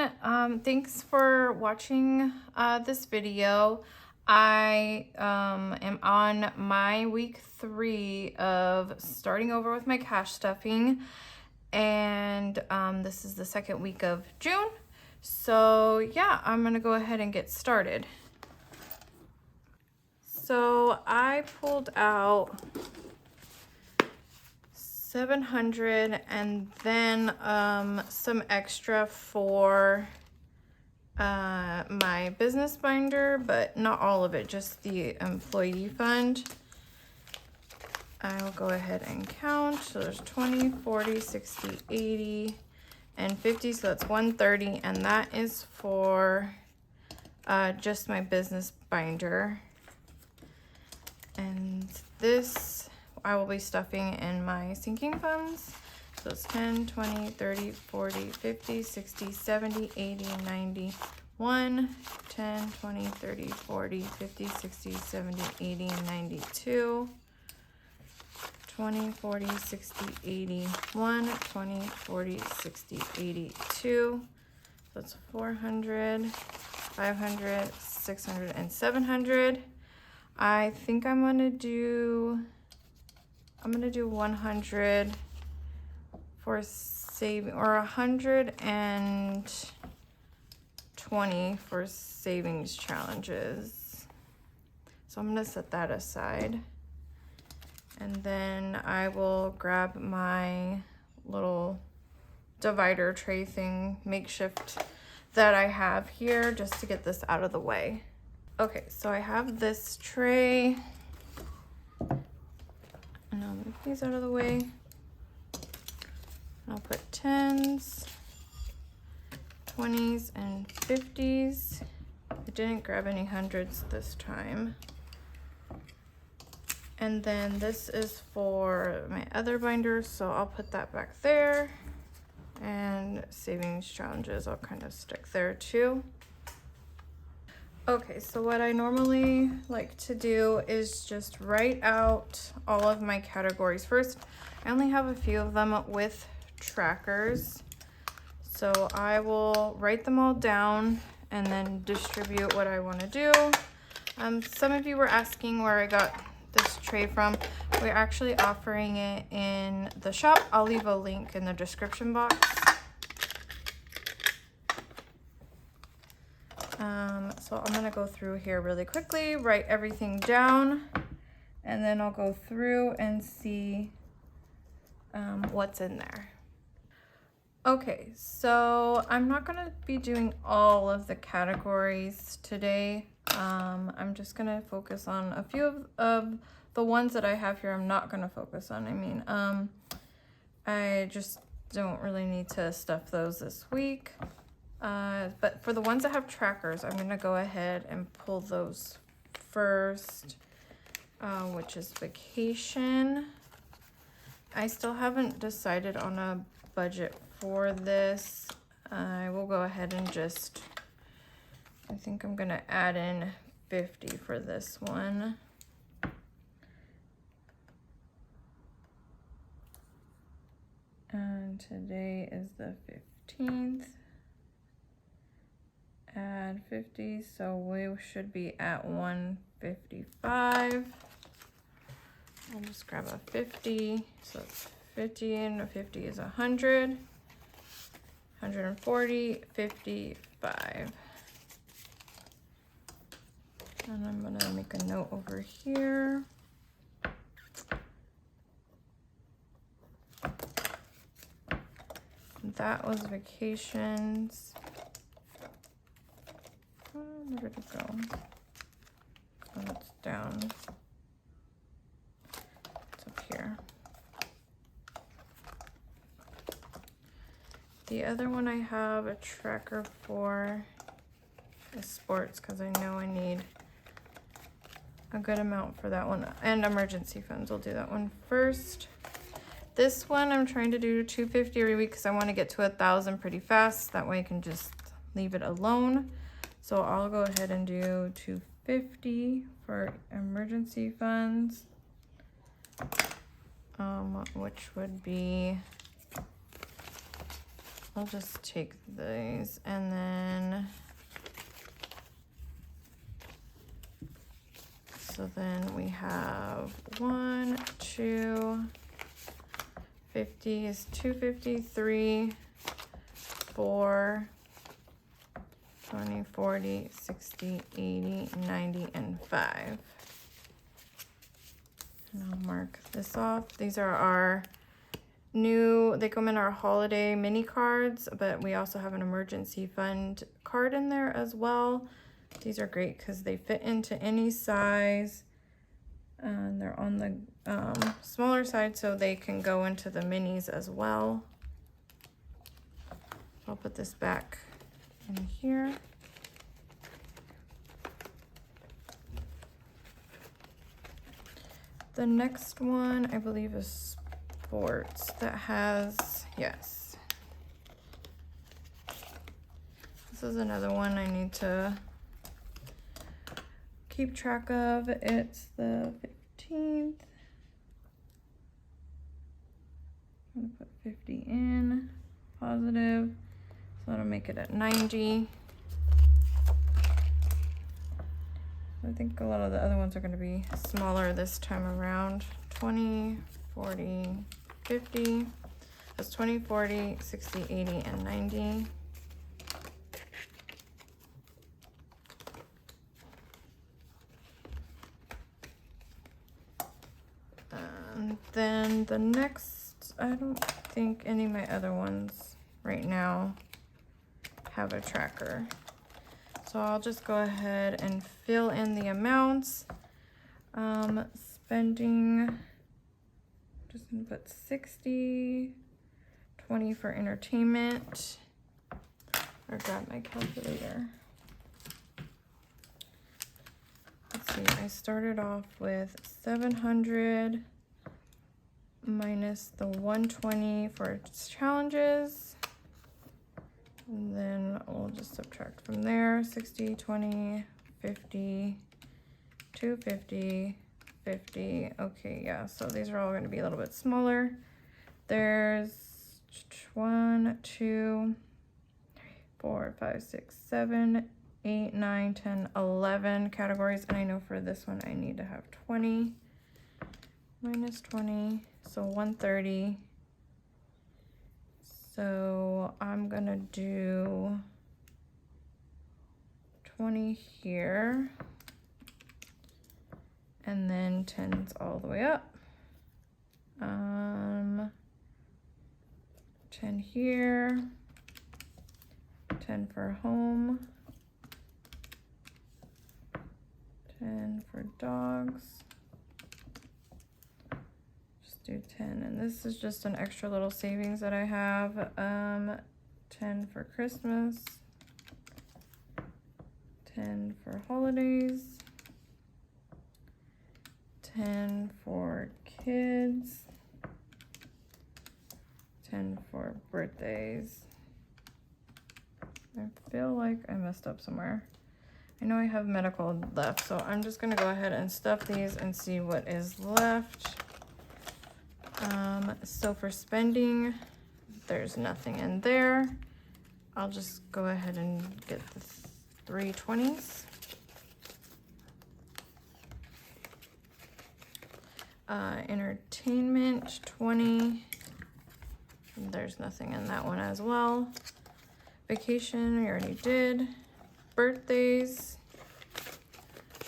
everyone. Thanks for watching this video. I am on my week 3 of starting over with my cash stuffing, and this is the second week of June. So yeah, I'm gonna go ahead and get started. So I pulled out 700 and then some extra for my business binder, but not all of it, just the employee fund. I'll go ahead and count. So there's 20, 40, 60, 80, and 50, so that's 130, and that is for just my business binder. And this I will be stuffing in my sinking funds. So it's 10, 20, 30, 40, 50, 60, 70, 80, 90, 1, 10, 20, 30, 40, 50, 60, 70, 80, 92, 20, 40, 60, 80, 1, 20, 40, 60, 82. So it's 400, 500, 600, and 700. I think I'm gonna do 100 for saving, or 120 for savings challenges. So I'm gonna set that aside. And then I will grab my little divider tray thing, makeshift, that I have here just to get this out of the way. Okay, so I have this tray. And I'll move these out of the way. I'll put 10s, 20s, and 50s. I didn't grab any hundreds this time. And then this is for my other binder, so I'll put that back there. And savings challenges, I'll kind of stick there too. Okay, so what I normally like to do is just write out all of my categories. First, I only have a few of them with trackers, so I will write them all down and then distribute what I want to do. Some of you were asking where I got this tray from. We're actually offering it in the shop. I'll leave a link in the description box. So I'm gonna go through here really quickly, write everything down, and then I'll go through and see what's in there. Okay, so I'm not gonna be doing all of the categories today. I'm just gonna focus on a few of the ones that I have here. I'm not gonna focus on. I mean, I just don't really need to stuff those this week. But for the ones that have trackers, I'm gonna go ahead and pull those first, which is vacation. I still haven't decided on a budget for this. I will go ahead and just, I think I'm gonna add in 50 for this one. And today is the 15th. Add 50, so we should be at 155. I'll just grab a 50, so it's 50 and 50 is 100, 140, 55. And I'm gonna make a note over here. That was vacations. Where did it go? Oh, it's down. It's up here. The other one I have a tracker for is sports, because I know I need a good amount for that one. And emergency funds, we'll do that one first. This one I'm trying to do 250 every week because I want to get to 1,000 pretty fast. That way I can just leave it alone. So I'll go ahead and do 250 for emergency funds, which would be I'll just take these and then, so then we have 1, 2, 50 is 250, 3, 4, 20, 40, 60, 80, 90, and 5. And I'll mark this off. These are our new, they come in our holiday mini cards, but we also have an emergency fund card in there as well. These are great because they fit into any size, and they're on the smaller side, so they can go into the minis as well. I'll put this back in here. The next one, I believe, is sports that has, yes. This is another one I need to keep track of. It's the 15th. I'm gonna put 50 in, positive. So that'll make it at 90. I think a lot of the other ones are going to be smaller this time around. 20, 40, 50. That's 20, 40, 60, 80, and 90. And then the next, I don't think any of my other ones right now have a tracker. So I'll just go ahead and fill in the amounts. Spending, just gonna put 60, 20 for entertainment, or grab my calculator. Let's see, I started off with 700 minus the 120 for its challenges. And then we'll just subtract from there. 60, 20, 50, 250, 50. Okay, yeah, so these are all going to be a little bit smaller. There's 1, 2, 3, 4, 5, 6, 7, 8, 9, 10, 11 categories. And I know for this one I need to have 20 minus 20, so 130. So I'm gonna do 20 here, and then 10's all the way up. 10 here, 10 for home, 10 for dogs. Do 10, and this is just an extra little savings that I have. 10 for Christmas, 10 for holidays, 10 for kids, 10 for birthdays. I feel like I messed up somewhere. I know I have medical left, so I'm just gonna go ahead and stuff these and see what is left. So for spending, there's nothing in there. I'll just go ahead and get the 3 20s. Entertainment, 20. There's nothing in that one as well. Vacation, we already did. Birthdays,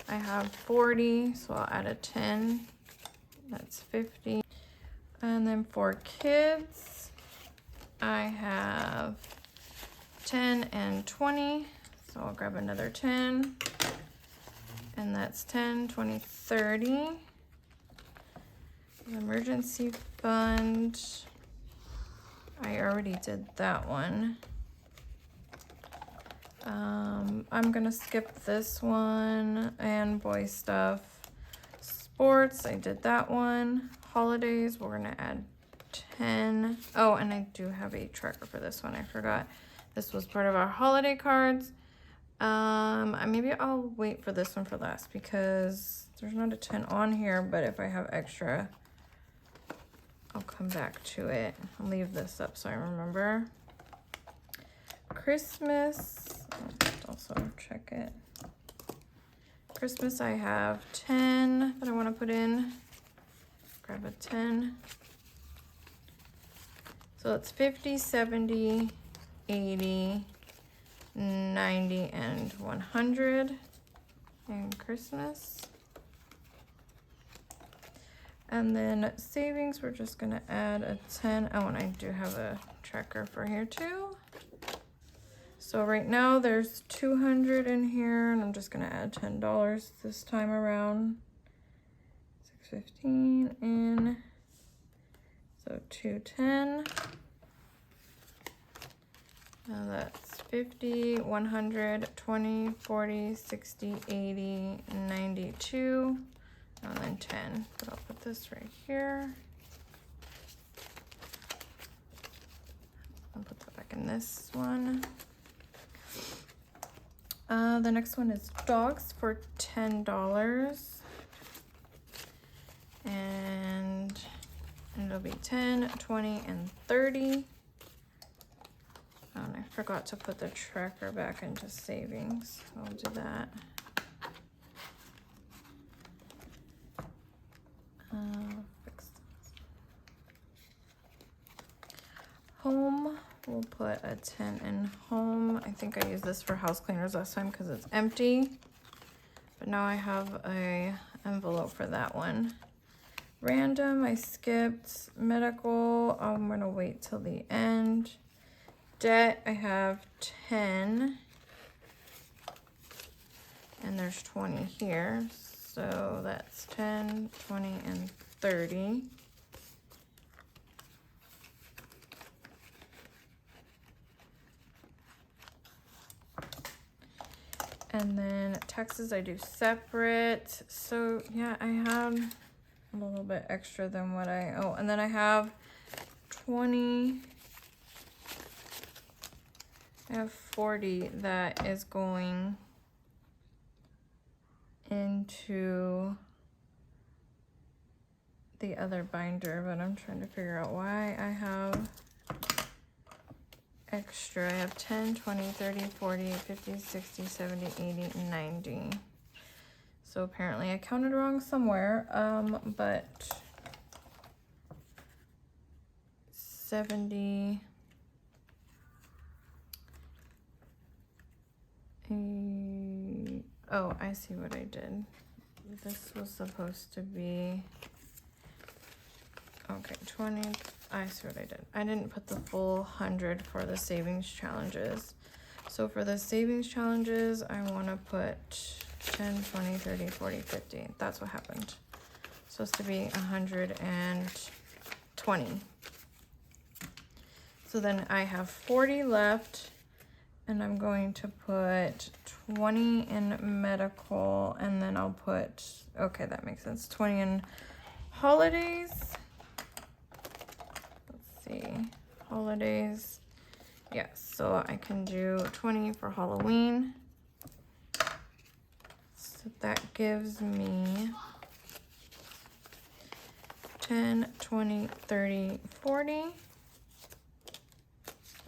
I have 40, so I'll add a 10. That's 50. And then for kids, I have 10 and 20. So I'll grab another 10. And that's 10, 20, 30. The emergency fund, I already did that one. I'm gonna skip this one, and boy stuff. Sports, I did that one. Holidays, we're gonna add 10. Oh, and I do have a tracker for this one, I forgot. This was part of our holiday cards. Maybe I'll wait for this one for last because there's not a 10 on here, but if I have extra, I'll come back to it. I'll leave this up so I remember. Christmas, I'll also check it. Christmas, I have 10 that I want to put in. Grab a 10. So it's 50, 70, 80, 90, and 100 in Christmas. And then savings, we're just gonna add a 10. Oh, and I do have a tracker for here too. So right now there's 200 in here, and I'm just gonna add $10 this time around. 615 in, so 210. Now that's 50, 100, 20, 40, 60, 80, 92, and then 10. But I'll put this right here. I'll put that back in this one. The next one is dogs for $10. And it'll be 10, 20, and 30. Oh, and I forgot to put the tracker back into savings. I'll do that. Fix this. Home, we'll put a 10 in home. I think I used this for house cleaners last time because it's empty. But now I have a envelope for that one. Random, I skipped. Medical, I'm gonna wait till the end. Debt, I have 10. And there's 20 here. So that's 10, 20, and 30. And then taxes I do separate. So yeah, I have a little bit extra than what I owe. And then I have 20. I have 40 that is going into the other binder, but I'm trying to figure out why I have extra. I have 10, 20, 30, 40, 50, 60, 70, 80, 90. So apparently I counted wrong somewhere, but 70, oh, I see what I did. This was supposed to be, okay, 20, I see what I did. I didn't put the full 100 for the savings challenges. So for the savings challenges, I want to put 10, 20, 30, 40, 50. That's what happened. It's supposed to be 120. So then I have 40 left, and I'm going to put 20 in medical, and then I'll put, okay, that makes sense, 20 in holidays. Let's see, holidays. Yes, so I can do 20 for Halloween. So that gives me 10, 20, 30, 40.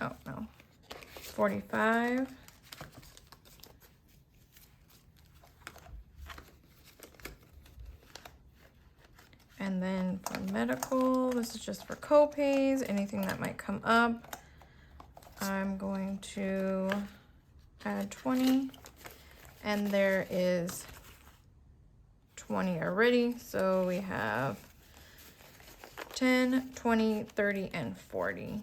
Oh, no. 45. And then for medical, this is just for co-pays, anything that might come up. I'm going to add 20, and there is 20 already. So we have 10, 20, 30, and 40.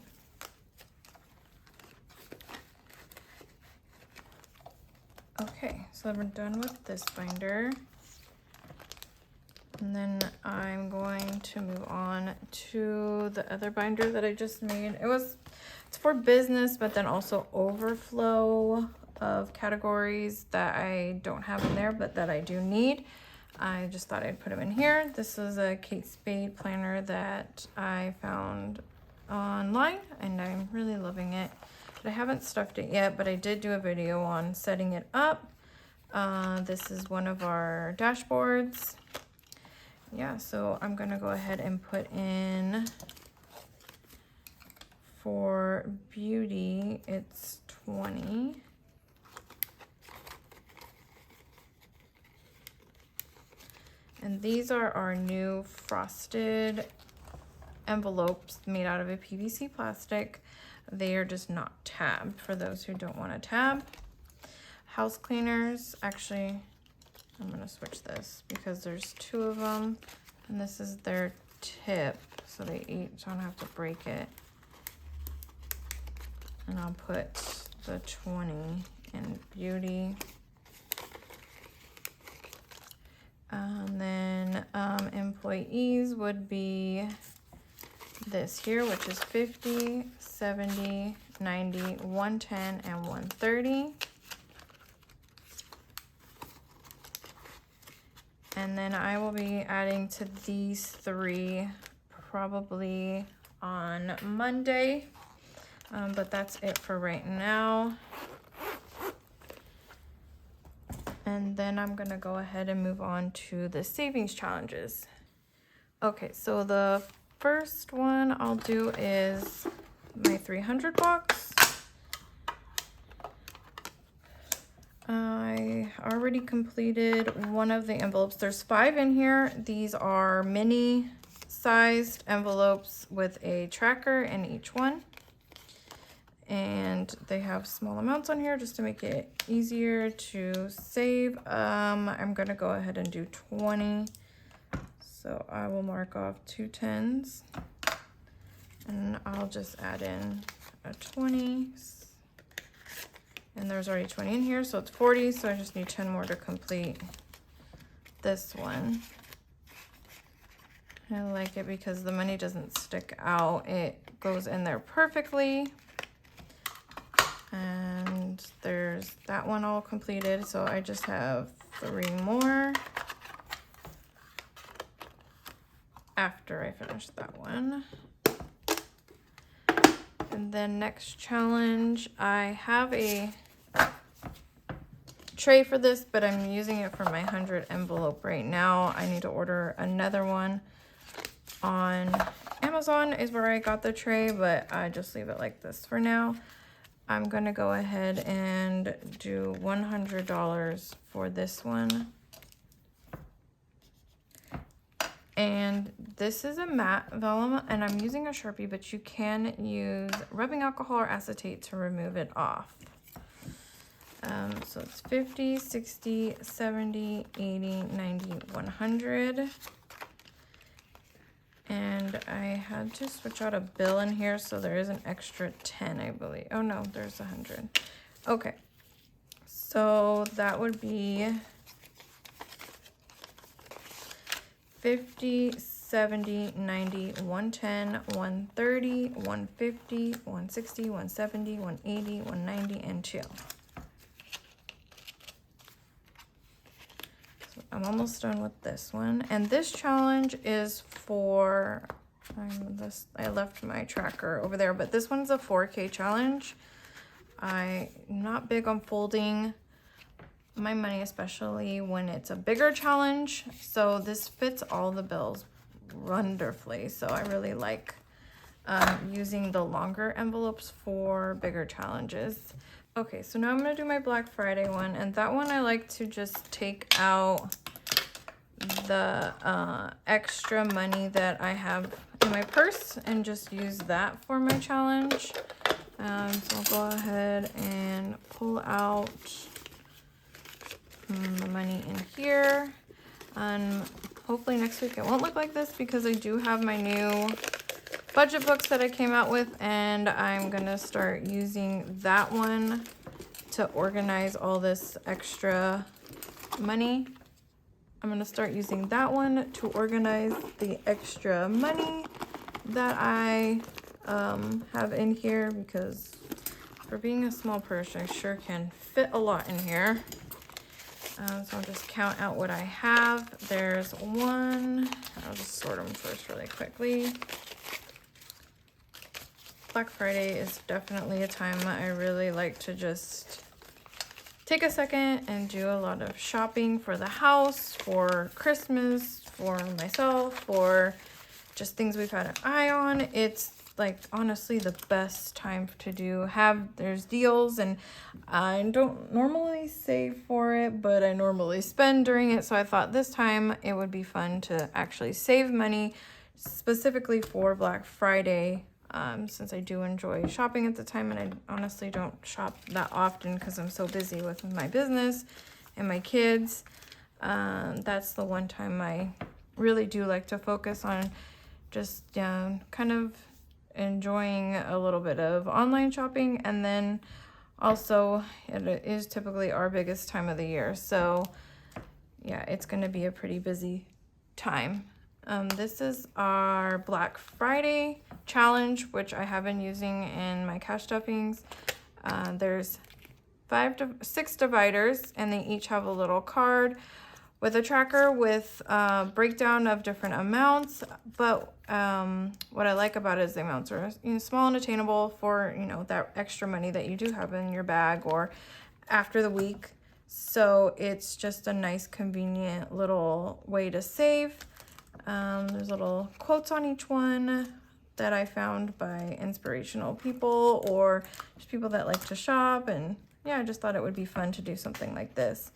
Okay, so we're done with this binder. And then I'm going to move on to the other binder that I just made. It's for business, but then also overflow of categories that I don't have in there, but that I do need. I just thought I'd put them in here. This is a Kate Spade planner that I found online, and I'm really loving it. But I haven't stuffed it yet, but I did do a video on setting it up. This is one of our dashboards. Yeah, so I'm gonna go ahead and put in, for beauty, it's 20. And these are our new frosted envelopes made out of a PVC plastic. They are just not tabbed for those who don't want to tab. House cleaners, actually, I'm gonna switch this because there's 2 of them and this is their tip, so they each don't have to break it. And I'll put the 20 in beauty. Then employees would be this here, which is 50, 70, 90, 110, and 130. And then I will be adding to these 3 probably on Monday, but that's it for right now. And then I'm gonna go ahead and move on to the savings challenges. Okay, so the first one I'll do is my 300 box. I already completed one of the envelopes. There's 5 in here. These are mini sized envelopes with a tracker in each one. And they have small amounts on here just to make it easier to save. I'm gonna go ahead and do 20. So I will mark off 2 10s and I'll just add in a 20. And there's already 20 in here, so it's 40. So I just need 10 more to complete this one. I like it because the money doesn't stick out. It goes in there perfectly. And there's that one all completed, so I just have 3 more after I finish that one. And then next challenge, I have a tray for this, but I'm using it for my 100 envelope right now. I need to order another one on Amazon is where I got the tray, but I just leave it like this for now. I'm gonna go ahead and do $100 for this one. And this is a matte vellum, and I'm using a Sharpie, but you can use rubbing alcohol or acetate to remove it off. So it's 50, 60, 70, 80, 90, 100. And I had to switch out a bill in here, so there is an extra 10, I believe. Oh no, there's 100. Okay, so that would be 50, 70, 90, 110, 130, 150, 160, 170, 180, 190, and 2. I'm almost done with this one, and this challenge is for I left my tracker over there, but this one's a 4K challenge. I'm not big on folding my money, especially when it's a bigger challenge, so this fits all the bills wonderfully. So I really like using the longer envelopes for bigger challenges. Okay, so now I'm gonna do my Black Friday one, and that one I like to just take out the extra money that I have in my purse and just use that for my challenge. So I'll go ahead and pull out the money in here, and hopefully next week it won't look like this because I do have my new budget books that I came out with, and I'm gonna start using that one to organize all this extra money. I'm gonna start using that one to organize the extra money that I have in here, because for being a small purse, I sure can fit a lot in here. So I'll just count out what I have. There's 1, I'll just sort them first really quickly. Black Friday is definitely a time that I really like to just take a second and do a lot of shopping for the house, for Christmas, for myself, for just things we've had an eye on. It's like honestly the best time to there's deals, and I don't normally save for it, but I normally spend during it. So I thought this time it would be fun to actually save money specifically for Black Friday, since I do enjoy shopping at the time, and I honestly don't shop that often because I'm so busy with my business and my kids. That's the one time I really do like to focus on just kind of enjoying a little bit of online shopping. And then also it is typically our biggest time of the year, so yeah, it's going to be a pretty busy time. This is our Black Friday challenge, which I have been using in my cash stuffings. There's 6 dividers, and they each have a little card with a tracker with breakdown of different amounts. But what I like about it is the amounts are small and attainable for that extra money that you do have in your bag or after the week. So it's just a nice convenient little way to save. There's little quotes on each one that I found by inspirational people or just people that like to shop, and yeah, I just thought it would be fun to do something like this.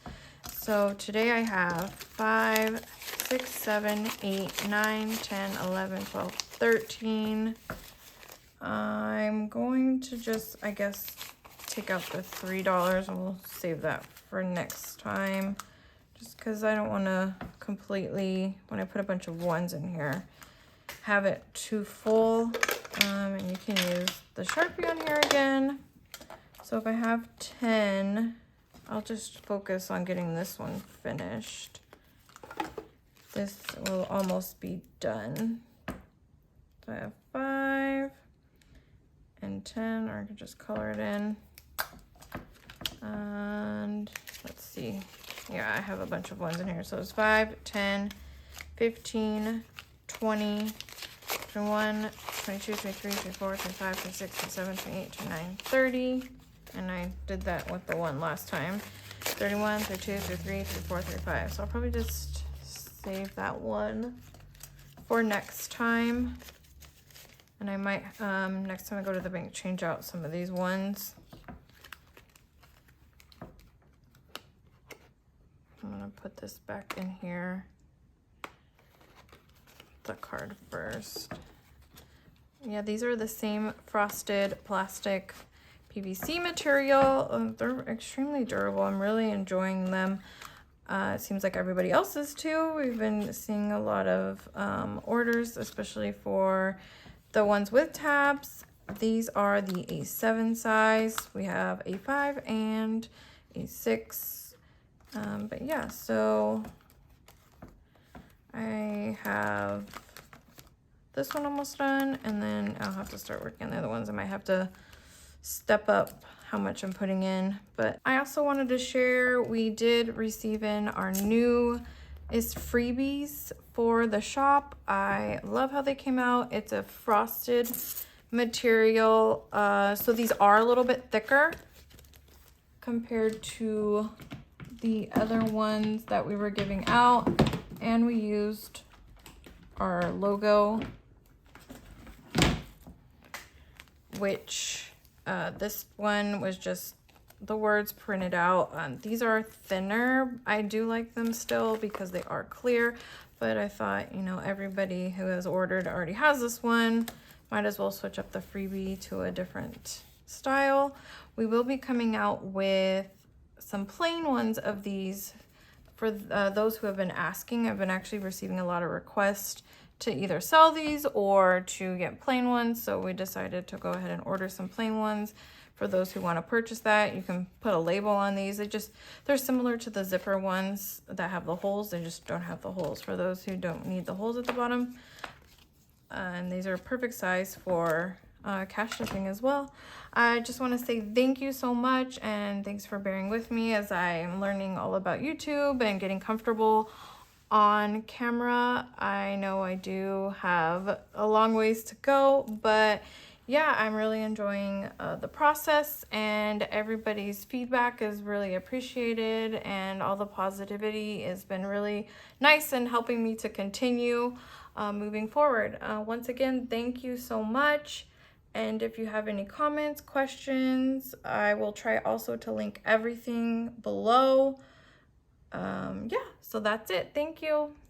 So today I have 5, 6, 7, 8, 9, 10, 11, 12, 13. I'm going to just, I guess, take out the $3 and we'll save that for next time. Just because I don't want to completely, when I put a bunch of ones in here, have it too full. And you can use the Sharpie on here again. So if I have 10, I'll just focus on getting this one finished. This will almost be done. So I have 5 and 10, or I can just color it in. And let's see. Yeah, I have a bunch of ones in here. So it's 5, 10, 15, 20, 21, 22, 23, 24, 25, 26, 27, 28, 29, 30. And I did that with the one last time. 31, 32, 33, 34, 35. So I'll probably just save that one for next time. And I might, next time I go to the bank, change out some of these ones. I'm gonna put this back in here. The card first. Yeah, these are the same frosted plastic PVC material. They're extremely durable. I'm really enjoying them. It seems like everybody else is too. We've been seeing a lot of orders, especially for the ones with tabs. These are the A7 size. We have A5 and A6. But yeah, so I have this one almost done, and then I'll have to start working on the other ones. I might have to step up how much I'm putting in. But I also wanted to share, we did receive in our new freebies for the shop. I love how they came out. It's a frosted material. So these are a little bit thicker compared to the other ones that we were giving out, and we used our logo, which this one was just the words printed out. These are thinner. I do like them still because they are clear, but I thought, everybody who has ordered already has this one. Might as well switch up the freebie to a different style. We will be coming out with some plain ones of these for those who have been asking. I've been actually receiving a lot of requests to either sell these or to get plain ones, so we decided to go ahead and order some plain ones for those who want to purchase that. You can put a label on these. They're similar to the zipper ones that have the holes. They just don't have the holes for those who don't need the holes at the bottom. And these are perfect size for cash shipping as well. I just want to say thank you so much, and thanks for bearing with me as I am learning all about YouTube and getting comfortable on camera. I know I do have a long ways to go, but yeah, I'm really enjoying the process, and everybody's feedback is really appreciated, and all the positivity has been really nice and helping me to continue moving forward. Once again, thank you so much. And if you have any comments, questions, I will try also to link everything below. Yeah, so that's it. Thank you.